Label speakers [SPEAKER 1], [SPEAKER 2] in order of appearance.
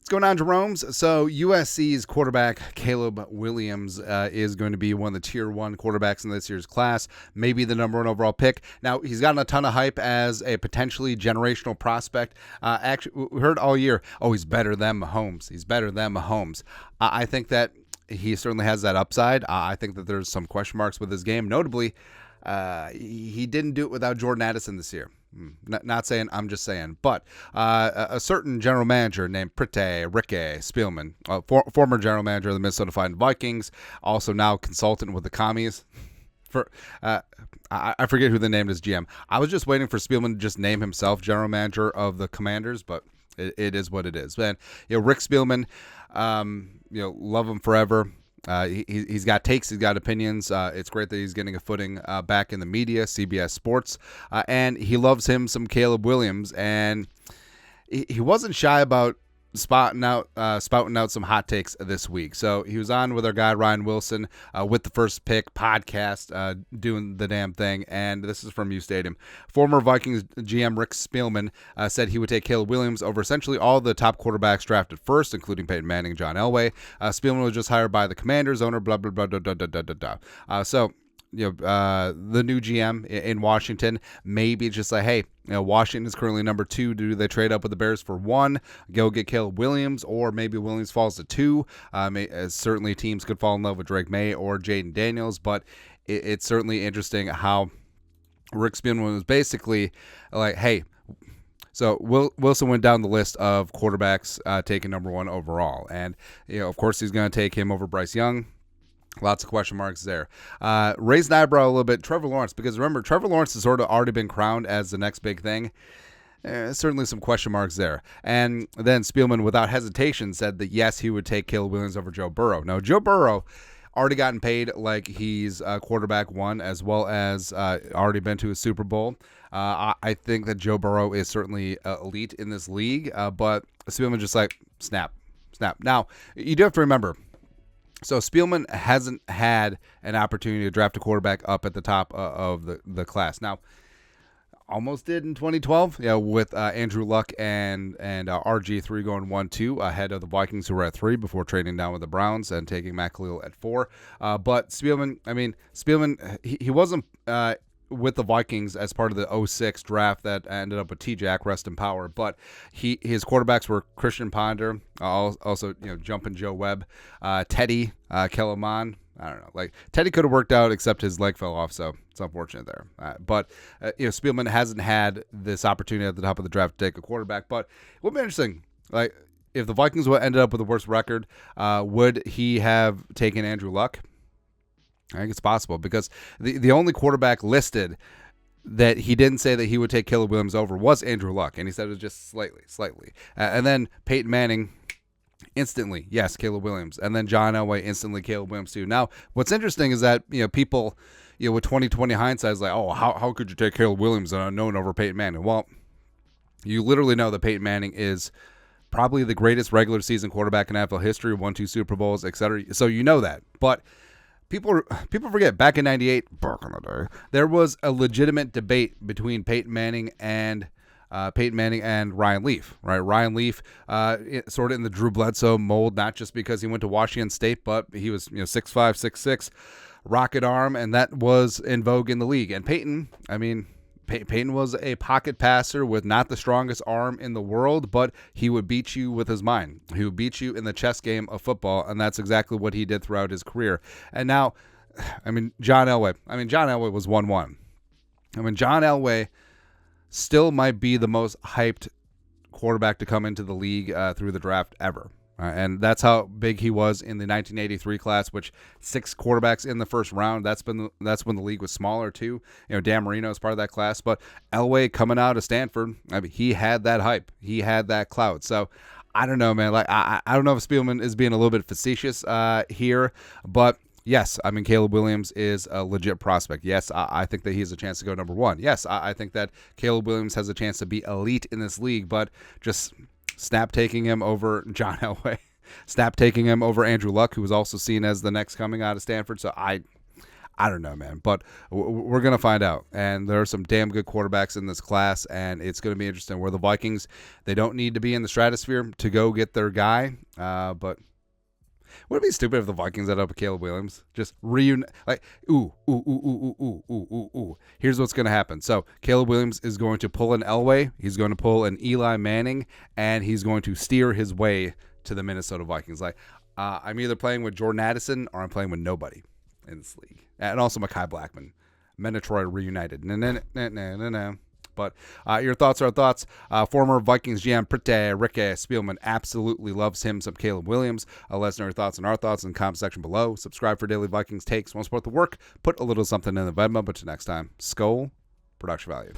[SPEAKER 1] What's going on, Jeromes? So USC's quarterback Caleb Williams is going to be one of the tier 1 quarterbacks in this year's class, maybe the number 1 overall pick. Now, he's gotten a ton of hype as a potentially generational prospect. Actually, we heard all year, he's better than Mahomes. He's better than Mahomes. I think that he certainly has that upside. I think that there's some question marks with his game. Notably, he didn't do it without Jordan Addison this year. Not saying, I'm just saying. But a certain general manager named Ricky Spielman, former general manager of the Minnesota Vikings, also now consultant with the Commies. I forget who they named as GM. I was just waiting for Spielman to just name himself general manager of the Commanders, but it is what it is. Man, Rick Spielman, love him forever. He's got takes, he's got opinions. It's great that he's getting a footing back in the media, CBS Sports, and he loves him some Caleb Williams, and he wasn't shy about spouting out some hot takes this week. So he was on with our guy Ryan Wilson with the First Pick podcast, doing the damn thing, and this is from U Stadium. Former Vikings GM Rick Spielman said he would take Caleb Williams over essentially all the top quarterbacks drafted first, including Peyton Manning and John Elway. Spielman was just hired by the Commanders owner, blah blah blah blah blah blah blah blah. So the new GM in Washington, maybe just like, hey, Washington is currently number 2. Do they trade up with the Bears for 1? Go get Caleb Williams, or maybe Williams falls to 2. Certainly teams could fall in love with Drake May or Jaden Daniels, but it's certainly interesting how Rick Spielman was basically like, hey, so Wilson went down the list of quarterbacks taken number 1 overall, and of course he's going to take him over Bryce Young. Lots of question marks there. Raised an eyebrow a little bit, Trevor Lawrence, because remember, Trevor Lawrence has sort of already been crowned as the next big thing. Certainly some question marks there. And then Spielman, without hesitation, said that yes, he would take Caleb Williams over Joe Burrow. Now, Joe Burrow already gotten paid like he's quarterback 1, as well as already been to a Super Bowl. I think that Joe Burrow is certainly elite in this league, but Spielman just like, snap. Now, you do have to remember, so Spielman hasn't had an opportunity to draft a quarterback up at the top of the class. Now, almost did in 2012, with Andrew Luck and RG3 going 1-2 ahead of the Vikings, who were at 3 before trading down with the Browns and taking Matt Khalil at 4. But Spielman, he wasn't with the Vikings as part of the 06 draft that ended up with T-Jack, rest in power. But his quarterbacks were Christian Ponder, also Jumpin' Joe Webb, Teddy, Kellerman. I don't know. Like, Teddy could have worked out, except his leg fell off, so it's unfortunate there. But Spielman hasn't had this opportunity at the top of the draft to take a quarterback. But it would be interesting. Like, if the Vikings would ended up with a worse record, would he have taken Andrew Luck? I think it's possible, because the only quarterback listed that he didn't say that he would take Caleb Williams over was Andrew Luck, and he said it was just slightly. And then Peyton Manning, instantly, yes, Caleb Williams. And then John Elway, instantly Caleb Williams too. Now, what's interesting is that people, with 2020 hindsight, is like, how could you take Caleb Williams, an unknown, over Peyton Manning? Well, you literally know that Peyton Manning is probably the greatest regular season quarterback in NFL history, won 2 Super Bowls, etc. So you know that, but People forget, back in '98, there was a legitimate debate between Peyton Manning and Ryan Leaf, right? Ryan Leaf, sort of in the Drew Bledsoe mold, not just because he went to Washington State, but he was 6'5", 6'6", rocket arm, and that was in vogue in the league. And Peyton, Peyton was a pocket passer with not the strongest arm in the world, but he would beat you with his mind. He would beat you in the chess game of football, and that's exactly what he did throughout his career. And now, John Elway. John Elway was 1-1. John Elway still might be the most hyped quarterback to come into the league through the draft ever. And that's how big he was in the 1983 class, which 6 quarterbacks in the first round. That's when the league was smaller too. Dan Marino is part of that class, but Elway coming out of Stanford, he had that hype, he had that clout. So I don't know, man. Like I don't know if Spielman is being a little bit facetious here, but yes, Caleb Williams is a legit prospect. Yes, I think that he has a chance to go number 1. Yes, I think that Caleb Williams has a chance to be elite in this league, but just snap taking him over John Elway, snap taking him over Andrew Luck, who was also seen as the next coming out of Stanford. So I I don't know, man, but we're going to find out. And there are some damn good quarterbacks in this class, and it's going to be interesting. Where the Vikings, they don't need to be in the stratosphere to go get their guy, but would it be stupid if the Vikings ended up with Caleb Williams? Just reunite, like, ooh. Here's what's going to happen. So Caleb Williams is going to pull an Elway, he's going to pull an Eli Manning, and he's going to steer his way to the Minnesota Vikings. Like, I'm either playing with Jordan Addison or I'm playing with nobody in this league. And also Mekhi Blackman. Men of Troy reunited. No. But your thoughts are thoughts. Former Vikings GM Ricky Spielman absolutely loves him some Caleb Williams. Let us know your thoughts and our thoughts in the comment section below. Subscribe for daily Vikings takes. Want to support the work? Put a little something in the Venmo. But till next time, Skol, production value.